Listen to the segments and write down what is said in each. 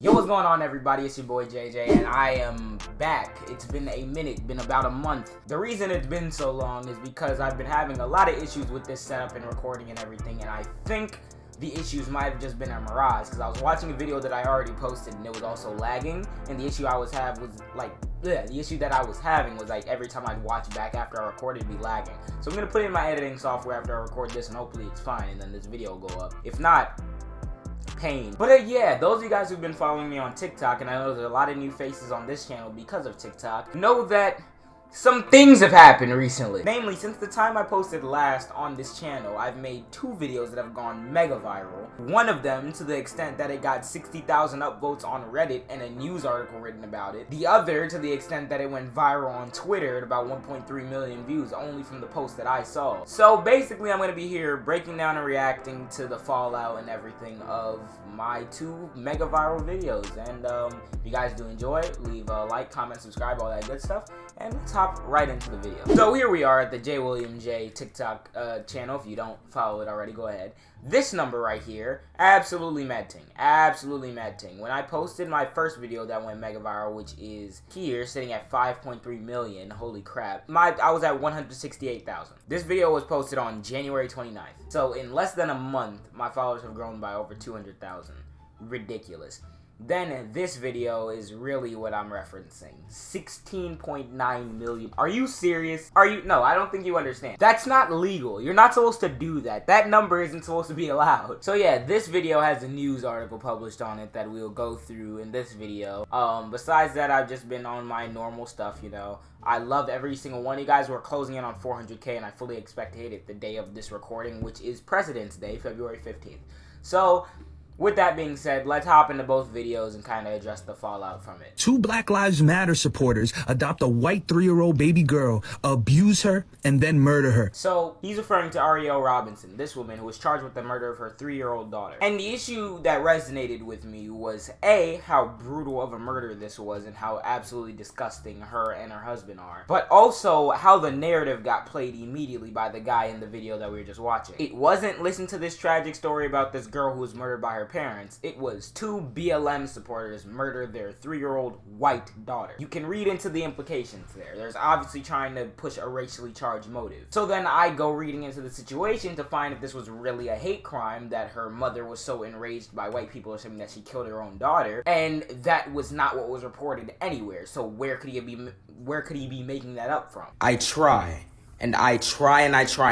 Yo, what's going on, everybody? It's your boy JJ, and I am back. It's been a minute, been about a month. The reason it's been so long is because I've been having a lot of issues with this setup and recording and everything, and I think the issues might have just been a mirage, because I was watching a video that I already posted, and it was also lagging, and the issue I was having was like every time I'd watch back after I recorded, it'd be lagging. So I'm going to put in my editing software after I record this, and hopefully it's fine, and then this video will go up. If not, pain. But yeah, those of you guys who've been following me on TikTok, and I know there's a lot of new faces on this channel because of TikTok, know that some things have happened recently. Namely, since the time I posted last on this channel, I've made two videos that have gone mega viral. One of them to the extent that it got 60,000 upvotes on Reddit and a news article written about it. The other to the extent that it went viral on Twitter at about 1.3 million views only from the post that I saw. So basically, I'm going to be here breaking down and reacting to the fallout and everything of my two mega viral videos. And if you guys do enjoy it, leave a like, comment, subscribe, all that good stuff. And let's hop right into the video. So here we are at the J William J TikTok channel. If you don't follow it already, go ahead. This number right here, absolutely mad ting. Absolutely mad ting. When I posted my first video that went mega viral, which is here, sitting at 5.3 million, holy crap. I was at 168,000. This video was posted on January 29th. So in less than a month, my followers have grown by over 200,000. Ridiculous. Then this video is really what I'm referencing. 16.9 million. Are you serious? No, I don't think you understand. That's not legal. You're not supposed to do that. That number isn't supposed to be allowed. So yeah, this video has a news article published on it that we'll go through in this video. Besides that, I've just been on my normal stuff, you know. I love every single one of you guys. We're closing in on 400K, and I fully expect to hit it the day of this recording, which is President's Day, February 15th. So with that being said, let's hop into both videos and kind of address the fallout from it. Two Black Lives Matter supporters adopt a white 3-year-old baby girl, abuse her, and then murder her. So he's referring to Ariel Robinson, this woman who was charged with the murder of her 3-year-old daughter. And the issue that resonated with me was A, how brutal of a murder this was and how absolutely disgusting her and her husband are. But also how the narrative got played immediately by the guy in the video that we were just watching. It wasn't listen to this tragic story about this girl who was murdered by her parents. It was two BLM supporters murdered their 3-year-old white daughter. You can read into the implications there. There's obviously trying to push a racially charged motive. So then I go reading into the situation to find if this was really a hate crime, that her mother was so enraged by white people or something that she killed her own daughter, and that was not what was reported anywhere. So where could he be making that up from? I try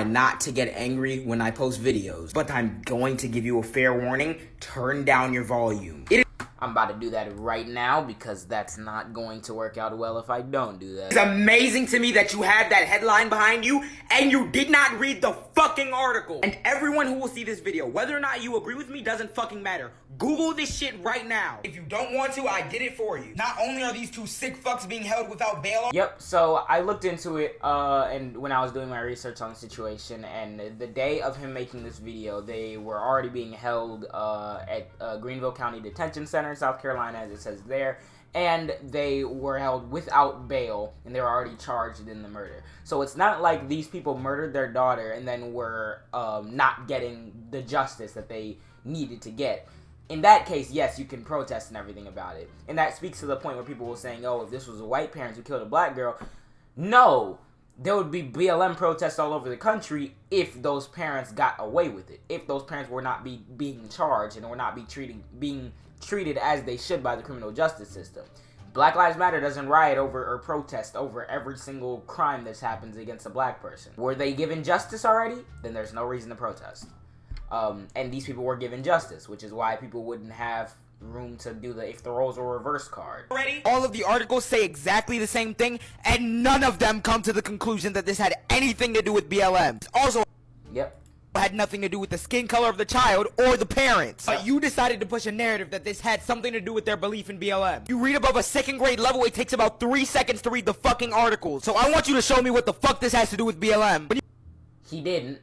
not to get angry when I post videos, but I'm going to give you a fair warning. Turn down your volume. I'm about to do that right now because that's not going to work out well if I don't do that. It's amazing to me that you had that headline behind you and you did not read the fucking article. And everyone who will see this video, whether or not you agree with me, doesn't fucking matter. Google this shit right now. If you don't want to, I did it for you. Not only are these two sick fucks being held without bail. Yep, so I looked into it and when I was doing my research on the situation, and the day of him making this video, they were already being held at Greenville County Detention Center, South Carolina, as it says there, and they were held without bail, and they were already charged in the murder. So it's not like these people murdered their daughter and then were not getting the justice that they needed to get. In that case, yes, you can protest and everything about it. And that speaks to the point where people were saying, oh, if this was a white parent who killed a black girl, no, there would be BLM protests all over the country if those parents got away with it. If those parents were not being charged and were not being treated as they should by the criminal justice system. Black Lives Matter doesn't riot over or protest over every single crime that happens against a black person. Were they given justice already? Then there's no reason to protest. And these people were given justice, which is why people wouldn't have room to do the if the roles were reversed card. All of the articles say exactly the same thing, and none of them come to the conclusion that this had anything to do with BLM. Also, yep, had nothing to do with the skin color of the child or the parents. You decided to push a narrative that this had something to do with their belief in BLM. You read above a 2nd grade level, it takes about 3 seconds to read the fucking article. So I want you to show me what the fuck this has to do with BLM. He didn't.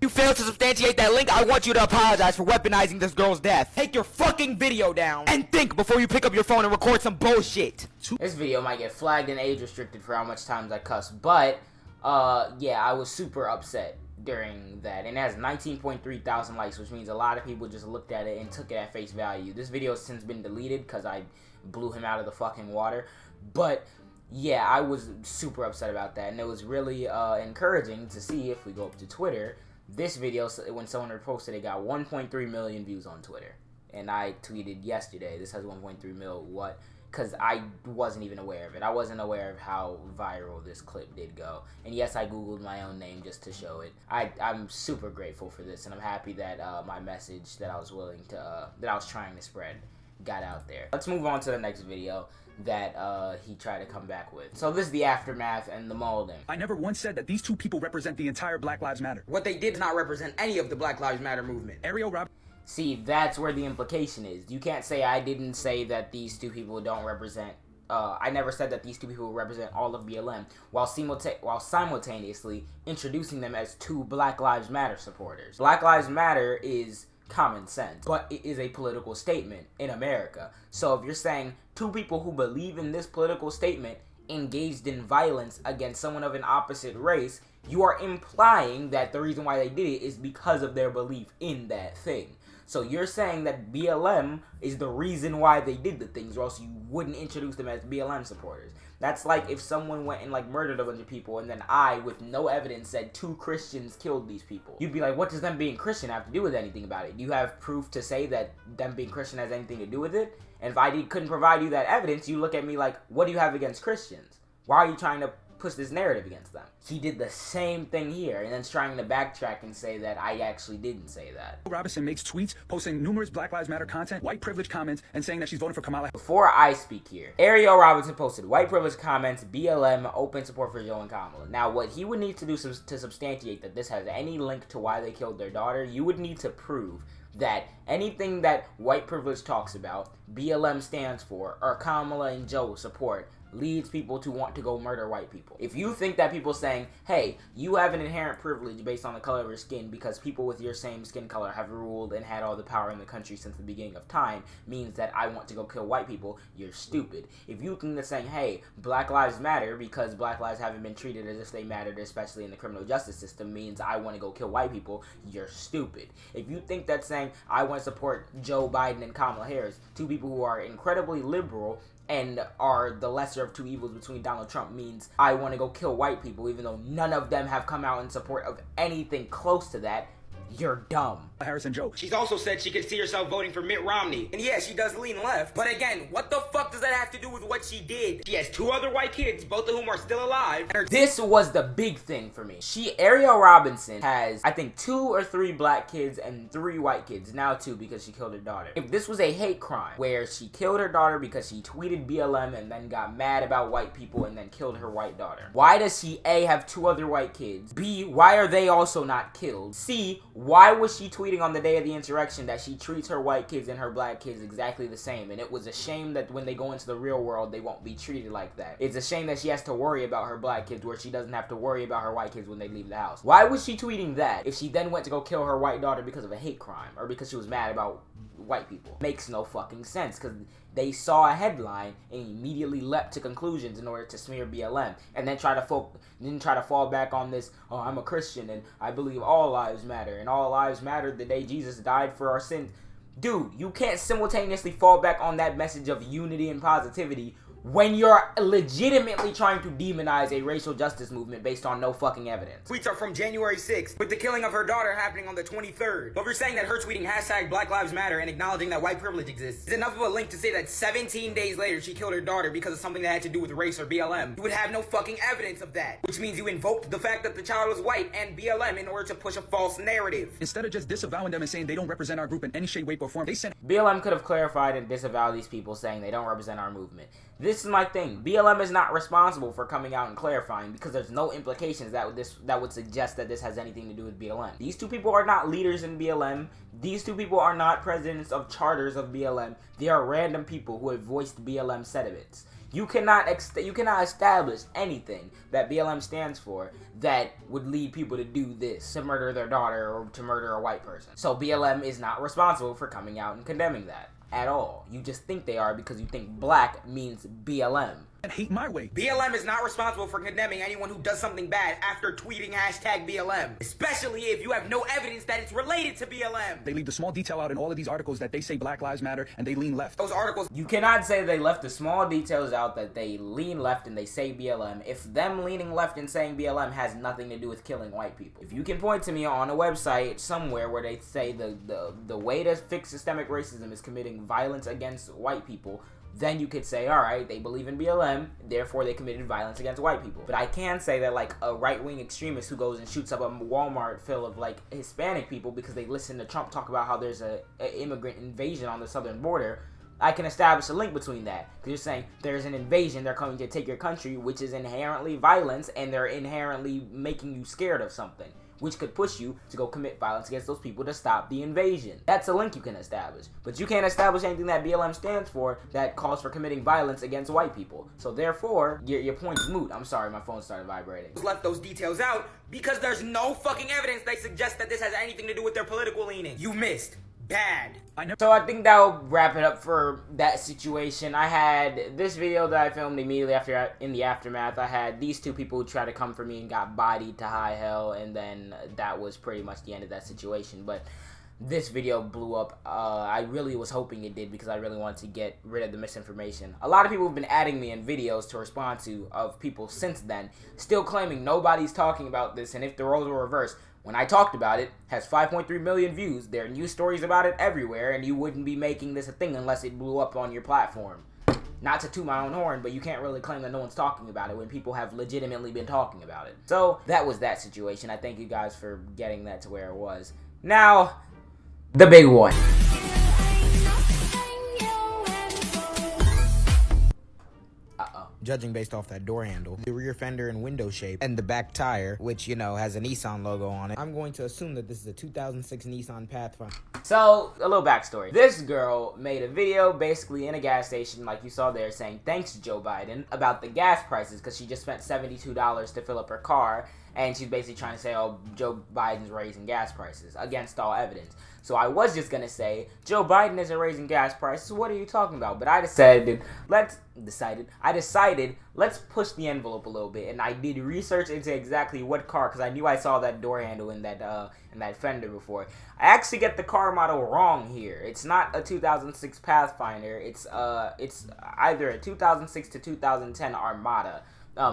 You failed to substantiate that link. I want you to apologize for weaponizing this girl's death. Take your fucking video down and think before you pick up your phone and record some bullshit. This video might get flagged and age restricted for how much times I cuss, but yeah, I was super upset during that, and it has 19.3 thousand likes, which means a lot of people just looked at it and took it at face value. This video has since been deleted because I blew him out of the fucking water, but yeah, I was super upset about that, and it was really encouraging to see. If we go up to Twitter, this video, when someone reposted it, got 1.3 million views on Twitter, and I tweeted yesterday, this has 1.3 mil, what? Because I wasn't even aware of it. I wasn't aware of how viral this clip did go. And yes, I Googled my own name just to show it. I'm super grateful for this, and I'm happy that my message that I was trying to spread got out there. Let's move on to the next video that he tried to come back with. So this is the aftermath and the molding. I never once said that these two people represent the entire Black Lives Matter. What they did not represent any of the Black Lives Matter movement. Ariel Rob. See, that's where the implication is. You can't say I didn't say that these two people don't represent. I never said that these two people represent all of BLM, while simultaneously introducing them as two Black Lives Matter supporters. Black Lives Matter is common sense, but it is a political statement in America. So if you're saying two people who believe in this political statement engaged in violence against someone of an opposite race, you are implying that the reason why they did it is because of their belief in that thing. So you're saying that BLM is the reason why they did the things, or else you wouldn't introduce them as BLM supporters. That's like if someone went and like murdered a bunch of people, and then I, with no evidence, said 2 Christians killed these people. You'd be like, what does them being Christian have to do with anything about it? Do you have proof to say that them being Christian has anything to do with it? And if I couldn't provide you that evidence, you look at me like, what do you have against Christians? Why are you trying to push this narrative against them? He did the same thing here, and then trying to backtrack and say that I actually didn't say that. Robinson makes tweets posting numerous Black Lives Matter content, white privilege comments, and saying that she's voting for Kamala. Before I speak here, Ariel Robinson posted white privilege comments, BLM, open support for Joe and Kamala. Now, what he would need to do to substantiate that this has any link to why they killed their daughter, you would need to prove that anything that white privilege talks about, BLM stands for, or Kamala and Joe support, leads people to want to go murder white people. If you think that people saying, hey, you have an inherent privilege based on the color of your skin because people with your same skin color have ruled and had all the power in the country since the beginning of time, means that I want to go kill white people, you're stupid. If you think that saying, hey, Black Lives Matter because Black lives haven't been treated as if they mattered, especially in the criminal justice system, means I want to go kill white people, you're stupid. If you think that saying, I want to support Joe Biden and Kamala Harris, two people who are incredibly liberal and are the lesser of two evils between Donald Trump, means I want to go kill white people, even though none of them have come out in support of anything close to that, you're dumb. Harris and Joe. She's also said she could see herself voting for Mitt Romney. And yeah, she does lean left. But again, what the fuck does that have to do with what she did? She has 2 other white kids, both of whom are still alive. This was the big thing for me. Ariel Robinson has, I think, 2 or 3 black kids and 3 white kids. Now 2 because she killed her daughter. If this was a hate crime where she killed her daughter because she tweeted BLM and then got mad about white people and then killed her white daughter, why does she A, have 2 other white kids? B, why are they also not killed? C, why was she tweeting on the day of the insurrection that she treats her white kids and her black kids exactly the same, and it was a shame that when they go into the real world they won't be treated like that? It's a shame that she has to worry about her black kids where she doesn't have to worry about her white kids when they leave the house. Why was she tweeting that if she then went to go kill her white daughter because of a hate crime or because she was mad about white people? Makes no fucking sense, because they saw a headline and immediately leapt to conclusions in order to smear BLM, and then try to fall back on this, oh, I'm a Christian and I believe all lives matter, and all lives mattered the day Jesus died for our sins. Dude, you can't simultaneously fall back on that message of unity and positivity when you're legitimately trying to demonize a racial justice movement based on no fucking evidence. Tweets are from January 6th, with the killing of her daughter happening on the 23rd. But if you're saying that her tweeting hashtag Black Lives Matter and acknowledging that white privilege exists is enough of a link to say that 17 days later she killed her daughter because of something that had to do with race or BLM, you would have no fucking evidence of that. Which means you invoked the fact that the child was white and BLM in order to push a false narrative. Instead of just disavowing them and saying they don't represent our group in any shape, way, or form, they sent BLM could have clarified and disavowed these people saying they don't represent our movement. This is my thing. BLM is not responsible for coming out and clarifying because there's no implications that would suggest that this has anything to do with BLM. These two people are not leaders in BLM. These two people are not presidents of charters of BLM. They are random people who have voiced BLM sentiments. You cannot establish anything that BLM stands for that would lead people to do this, to murder their daughter or to murder a white person. So BLM is not responsible for coming out and condemning that at all. You just think they are because you think black means BLM. and hate my way. BLM is not responsible for condemning anyone who does something bad after tweeting hashtag BLM, especially if you have no evidence that it's related to BLM. They leave the small detail out in all of these articles that they say Black Lives Matter and they lean left. Those articles, you cannot say they left the small details out that they lean left and they say BLM if them leaning left and saying BLM has nothing to do with killing white people. If you can point to me on a website somewhere where they say the way to fix systemic racism is committing violence against white people, then you could say, alright, they believe in BLM, therefore they committed violence against white people. But I can say that, like, a right-wing extremist who goes and shoots up a Walmart full of, like, Hispanic people because they listen to Trump talk about how there's a immigrant invasion on the southern border, I can establish a link between that. Because you're saying there's an invasion, they're coming to take your country, which is inherently violence, and they're inherently making you scared of something, which could push you to go commit violence against those people to stop the invasion. That's a link you can establish. But you can't establish anything that BLM stands for that calls for committing violence against white people. So therefore, your point's moot. I'm sorry, my phone started vibrating. Left those details out because there's no fucking evidence that suggests that this has anything to do with their political leaning. You missed. Bad. So I think that'll wrap it up for that situation. I had this video that I filmed immediately after, in the aftermath. I had these two people who tried to come for me and got bodied to high hell, and then that was pretty much the end of that situation. But this video blew up. I really was hoping it did because I really wanted to get rid of the misinformation. A lot of people have been adding me in videos to respond to of people since then, still claiming nobody's talking about this, and if the roles were reversed, when I talked about it, has 5.3 million views. There are news stories about it everywhere, and you wouldn't be making this a thing unless it blew up on your platform. Not to toot my own horn, but you can't really claim that no one's talking about it when people have legitimately been talking about it. So, that was that situation. I thank you guys for getting that to where it was. Now, the big one. Judging based off that door handle, the rear fender and window shape, and the back tire, which, you know, has a Nissan logo on it, I'm going to assume that this is a 2006 Nissan Pathfinder. So, a little backstory. This girl made a video basically in a gas station, like you saw there, saying thanks Joe Biden about the gas prices because she just spent $72 to fill up her car, and she's basically trying to say, oh, Joe Biden's raising gas prices against all evidence. So I was just going to say, Joe Biden isn't raising gas prices, what are you talking about? But I decided, let's push the envelope a little bit, and I did research into exactly what car, because I knew I saw that door handle in that fender before. I actually get the car model wrong here. It's not a 2006 Pathfinder, it's either a 2006 to 2010 Armada.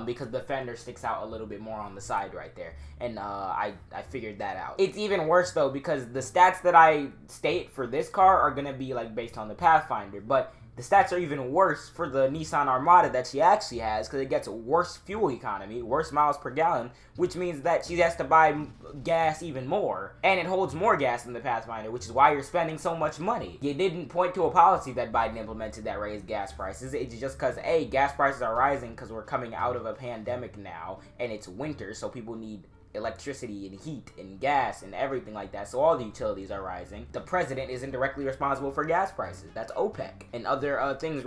Because the fender sticks out a little bit more on the side right there. And I figured that out. It's even worse though because the stats that I state for this car are gonna be like based on the Pathfinder, but the stats are even worse for the Nissan Armada that she actually has because it gets worse fuel economy, worse miles per gallon, which means that she has to buy gas even more. And it holds more gas than the Pathfinder, which is why you're spending so much money. You didn't point to a policy that Biden implemented that raised gas prices. It's just because, A, gas prices are rising because we're coming out of a pandemic now, and it's winter, so people need electricity and heat and gas and everything like that, so all the utilities are rising. The president isn't directly responsible for gas prices. That's OPEC and other things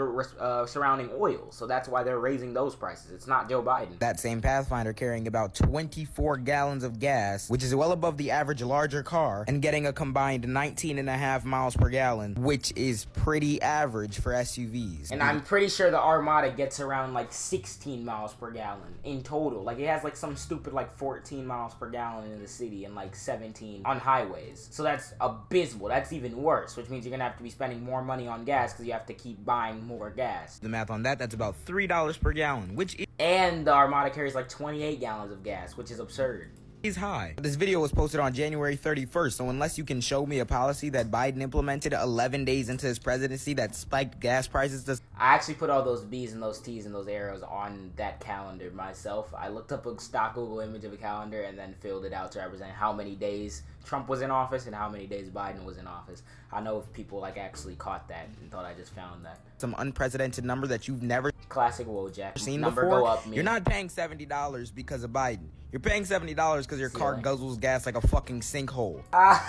surrounding oil, so that's why they're raising those prices. It's not Joe Biden. That same Pathfinder carrying about 24 gallons of gas, which is well above the average larger car, and getting a combined 19.5 miles per gallon, which is pretty average for SUVs. And I'm pretty sure the Armada gets around like 16 miles per gallon in total. Like it has like some stupid like 14 miles per gallon in the city and like 17 on highways. So that's abysmal. That's even worse, which means you're gonna have to be spending more money on gas because you have to keep buying more gas. The math on that's about $3 per gallon, which is... And the Armada carries like 28 gallons of gas, which is absurd. Is high. This video was posted on January 31st, so unless you can show me a policy that Biden implemented 11 days into his presidency that spiked gas prices I actually put all those B's and those T's and those arrows on that calendar myself. I looked up a stock Google image of a calendar and then filled it out to represent how many days Trump was in office and how many days Biden was in office. I know if people like actually caught that and thought I just found that. Some unprecedented number that you've never... Classic Wojak. Seen number before. Go up me. You're not paying $70 because of Biden. You're paying $70 because your car guzzles gas like a fucking sinkhole. I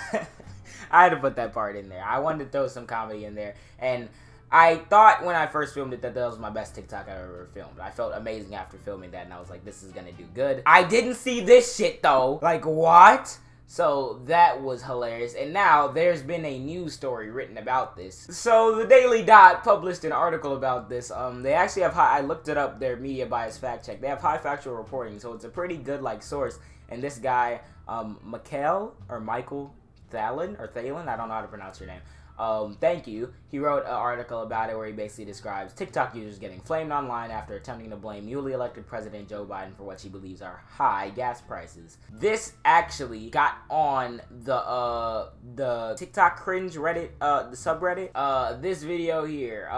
had to put that part in there. I wanted to throw some comedy in there. And I thought when I first filmed it that was my best TikTok I've ever filmed. I felt amazing after filming that, and I was like, this is gonna do good. I didn't see this shit, though. Like, what? So that was hilarious. And now there's been a news story written about this. So the Daily Dot published an article about this. They actually have I looked it up, their media bias fact check. They have high factual reporting, so it's a pretty good source. And this guy, Michael Thalen, I don't know how to pronounce your name. Thank you. He wrote an article about it where he basically describes TikTok users getting flamed online after attempting to blame newly elected President Joe Biden for what she believes are high gas prices. This actually got on the TikTok cringe Reddit, the subreddit. This video here,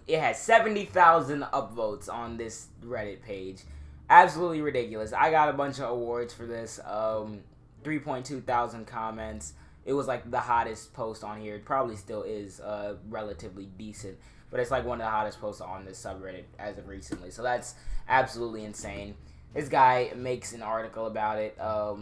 it has 70,000 upvotes on this Reddit page. Absolutely ridiculous. I got a bunch of awards for this. 3.2 thousand comments. It was like the hottest post on here. It probably still is relatively decent, but it's like one of the hottest posts on this subreddit as of recently. So that's absolutely insane. This guy makes an article about it.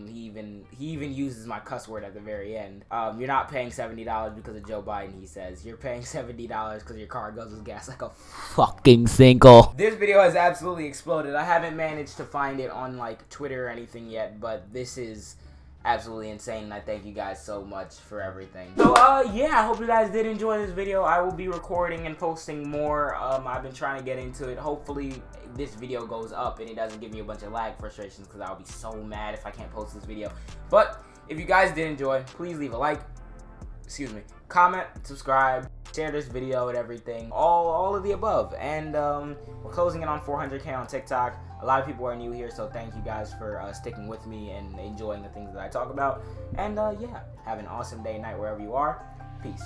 He even uses my cuss word at the very end. You're not paying $70 because of Joe Biden, he says. You're paying $70 because your car goes with gas like a fucking sinkhole. This video has absolutely exploded. I haven't managed to find it on like Twitter or anything yet, but this is absolutely insane, and I thank you guys so much for everything. So yeah, I hope you guys did enjoy this video. I will be recording and posting more. I've been trying to get into it. Hopefully this video goes up and it doesn't give me a bunch of lag frustrations, because I'll be so mad if I can't post this video. But if you guys did enjoy, please leave a like, comment, subscribe, share this video and everything, all of the above. And we're closing in on 400k on TikTok. A lot of people are new here, so thank you guys for sticking with me and enjoying the things that I talk about. And yeah, have an awesome day, night, wherever you are. Peace.